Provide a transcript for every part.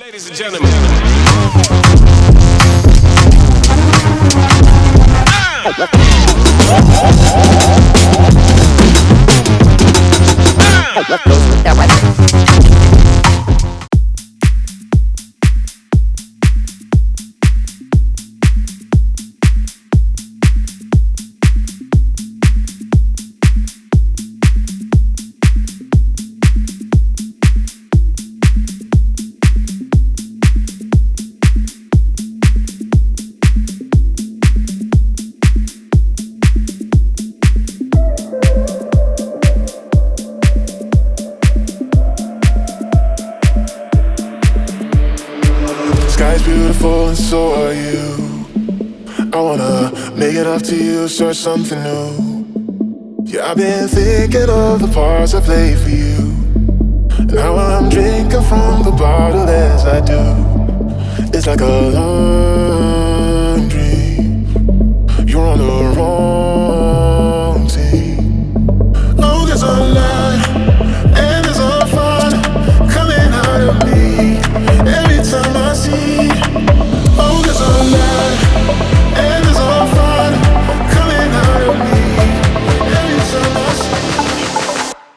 Ladies and gentlemen. Sky's beautiful and so are you. I wanna make it up to you, start something new. Yeah, I've been thinking of the parts I played for you. Now I'm drinking from the bottle as I do. It's like a long dream. You're on the wrong team. Long as I lie and there's a fun coming out of me every time I see. Oh, there's a lie and there's a fun coming out of me every time I see.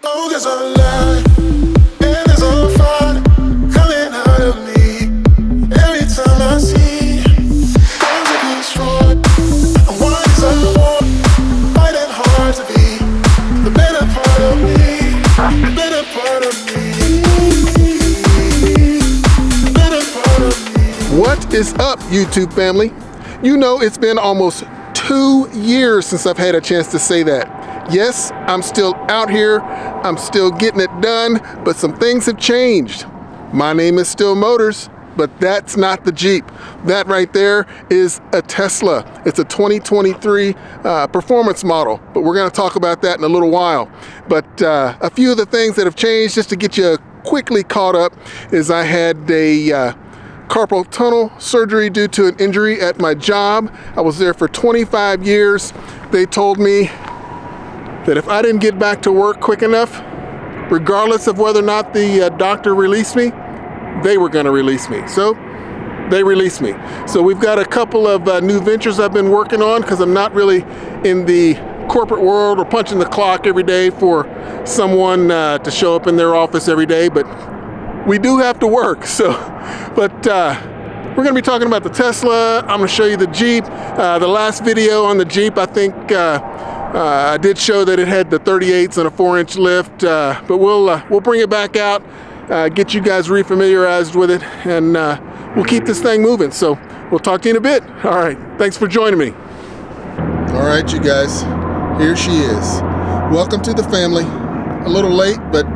Oh, there's a lie and there's a fun coming out of me every time I see. Times are destroyed. And why is I want fighting hard to be the better part of me, the better part of me. What is up, YouTube family? You know, it's been almost 2 years since I've had a chance to say that. Yes, I'm still out here, I'm still getting it done, but some things have changed. My name is still Motors, but that's not the Jeep. That right there is a Tesla. It's a 2023 performance model, but we're gonna talk about that in a little while. But a few of the things that have changed, just to get you quickly caught up, is I had a carpal tunnel surgery due to an injury at my job. I was there for 25 years. They told me that if I didn't get back to work quick enough, regardless of whether or not the doctor released me, they were gonna release me. So they released me. So we've got a couple of new ventures I've been working on, because I'm not really in the corporate world or punching the clock every day for someone to show up in their office every day, but we do have to work. So, but we're gonna be talking about the Tesla. I'm gonna show you the Jeep. The last video on the Jeep, I think I did show that it had the 38s and a 4-inch lift, but we'll bring it back out, get you guys refamiliarized with it, and we'll keep this thing moving. So we'll talk to you in a bit. All right, thanks for joining me. All right, you guys, here she is. Welcome to the family. A little late, but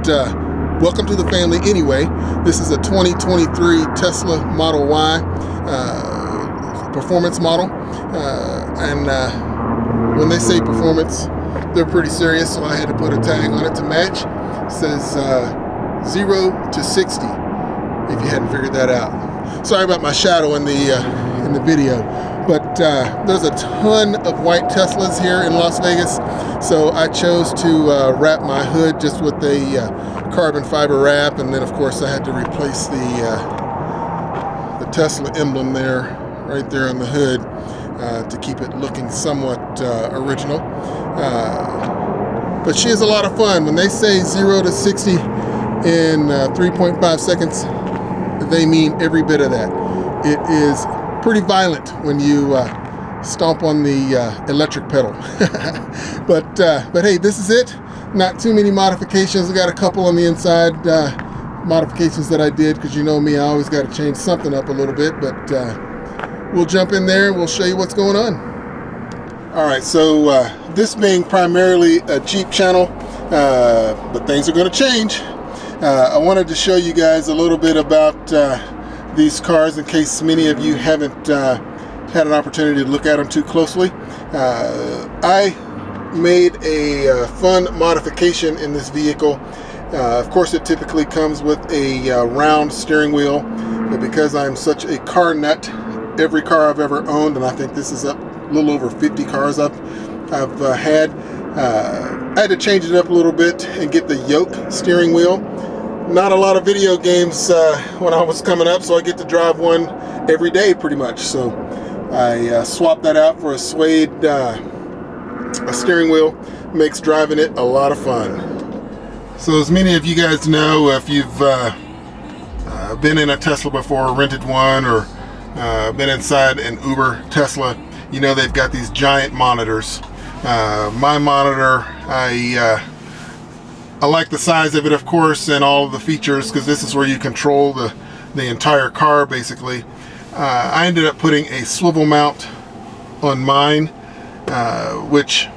welcome to the family anyway. This is a 2023 Tesla Model Y performance model. And when they say performance, they're pretty serious, so I had to put a tag on it to match. It says 0 to 60, if you hadn't figured that out. Sorry about my shadow in the video. But there's a ton of white Teslas here in Las Vegas, so I chose to wrap my hood just with a carbon fiber wrap, and then of course I had to replace the Tesla emblem there, right there on the hood, to keep it looking somewhat original. But she is a lot of fun. When they say 0 to 60 in 3.5 seconds, they mean every bit of that. It is pretty violent when you stomp on the electric pedal. but hey, this is it. Not too many modifications. I got a couple on the inside modifications that I did, because you know me, I always got to change something up a little bit. But we'll jump in there and we'll show you what's going on. All right, so this being primarily a Jeep channel, but things are going to change. I wanted to show you guys a little bit about these cars, in case many of you haven't had an opportunity to look at them too closely. I made a fun modification in this vehicle. Of course, it typically comes with a round steering wheel, but because I'm such a car nut, every car I've ever owned, and I think this is a little over 50 cars I've had, I had to change it up a little bit and get the yoke steering wheel. not a lot of video games when I was coming up, so I get to drive one every day pretty much. So I swapped that out for a suede a steering wheel. Makes driving it a lot of fun. So as many of you guys know, if you've been in a Tesla before, rented one, or been inside an Uber Tesla, you know they've got these giant monitors. My monitor, I like the size of it, of course, and all of the features, because this is where you control the entire car, basically. I ended up putting a swivel mount on mine, which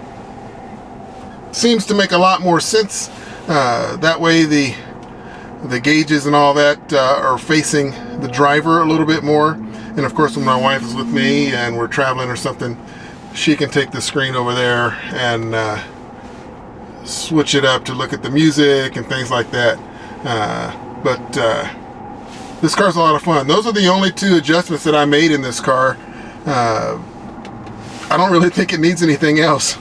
seems to make a lot more sense. That way the gauges and all that are facing the driver a little bit more. And of course, when my wife is with me and we're traveling or something, she can take the screen over there and switch it up to look at the music and things like that. But this car's a lot of fun. Those are the only two adjustments that I made in this car. I don't really think it needs anything else.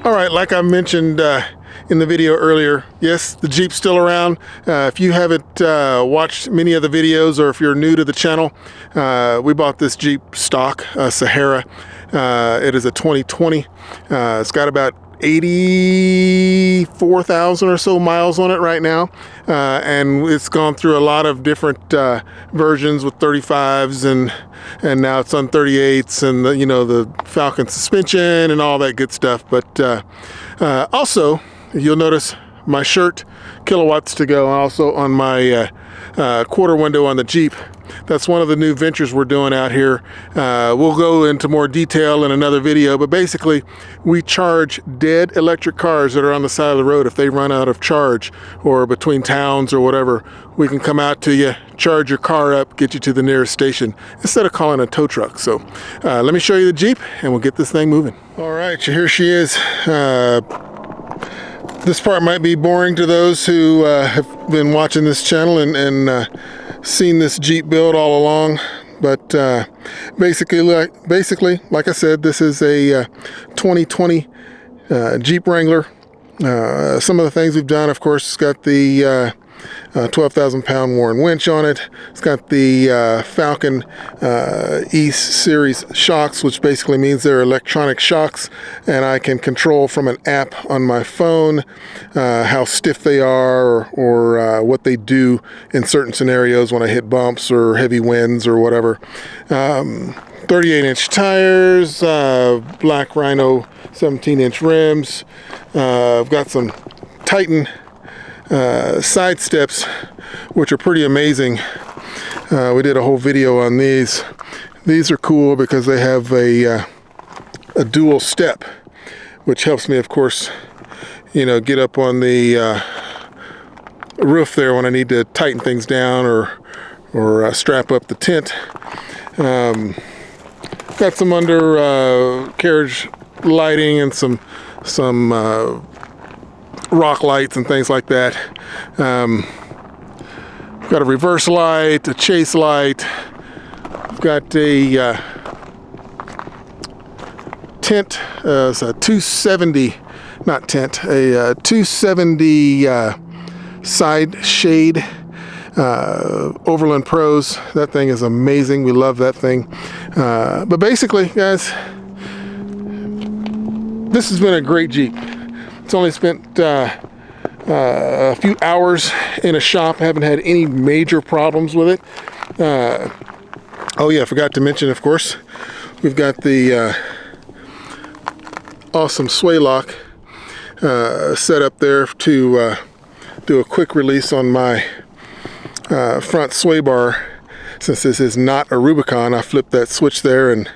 Alright, like I mentioned in the video earlier, yes, the Jeep's still around. If you haven't watched many of the videos, or if you're new to the channel, we bought this Jeep stock, Sahara. It is a 2020. It's got about 84,000 or so miles on it right now, and it's gone through a lot of different versions with 35s, and now it's on 38s, and the Falcon suspension and all that good stuff. But also, you'll notice my shirt, kilowatts to go, also on my quarter window on the Jeep. That's one of the new ventures we're doing out here. We'll go into more detail in another video, but basically we charge dead electric cars that are on the side of the road. If they run out of charge, or between towns or whatever, we can come out to you, charge your car up, get you to the nearest station, instead of calling a tow truck. So let me show you the Jeep and we'll get this thing moving. All right, so here she is. This part might be boring to those who have been watching this channel and seen this Jeep build all along, but basically, like I said, this is a 2020 Jeep Wrangler. Some of the things we've done, of course, it's got the 12,000 pound Warren winch on it. It's got the Falcon East Series shocks, which basically means they're electronic shocks, and I can control from an app on my phone how stiff they are, or what they do in certain scenarios when I hit bumps or heavy winds or whatever. 38-inch tires, black Rhino 17-inch rims. I've got some Titan side steps, which are pretty amazing. We did a whole video on these. These are cool because they have a dual step, which helps me, of course, get up on the roof there when I need to tighten things down or strap up the tent. Got some under carriage lighting and some rock lights and things like that. Got a reverse light, a chase light. I've got a tent. It's a 270, not tent, a 270 side shade. Overland Pros. That thing is amazing. We love that thing. But basically, guys, this has been a great Jeep. It's only spent a few hours in a shop. Haven't had any major problems with it. Oh yeah, I forgot to mention, of course, we've got the awesome sway lock set up there to do a quick release on my front sway bar. Since this is not a Rubicon, I flipped that switch there and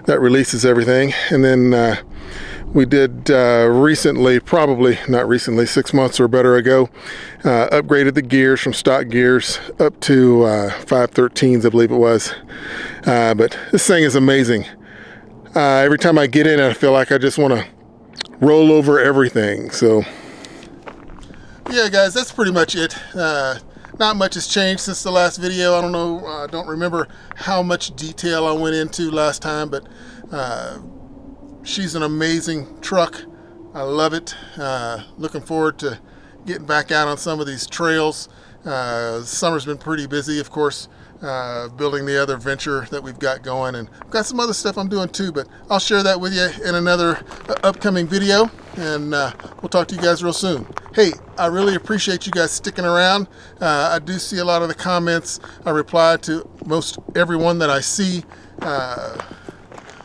that releases everything. And then we did recently, probably not recently, 6 months or better ago, upgraded the gears from stock gears up to 513s, I believe it was. But this thing is amazing. Every time I get in, I feel like I just want to roll over everything. So yeah, guys, that's pretty much it. Not much has changed since the last video. I don't know, I don't remember how much detail I went into last time, but she's an amazing truck. I love it. Looking forward to getting back out on some of these trails. Summer's been pretty busy, of course, building the other venture that we've got going, and I've got some other stuff I'm doing too, but I'll share that with you in another upcoming video, and we'll talk to you guys real soon. Hey, I really appreciate you guys sticking around. I do see a lot of the comments. I reply to most everyone that I see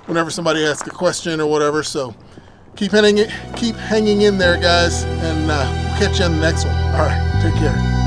whenever somebody asks a question or whatever, so keep hanging in there, guys, and we'll catch you on the next one. All right, take care.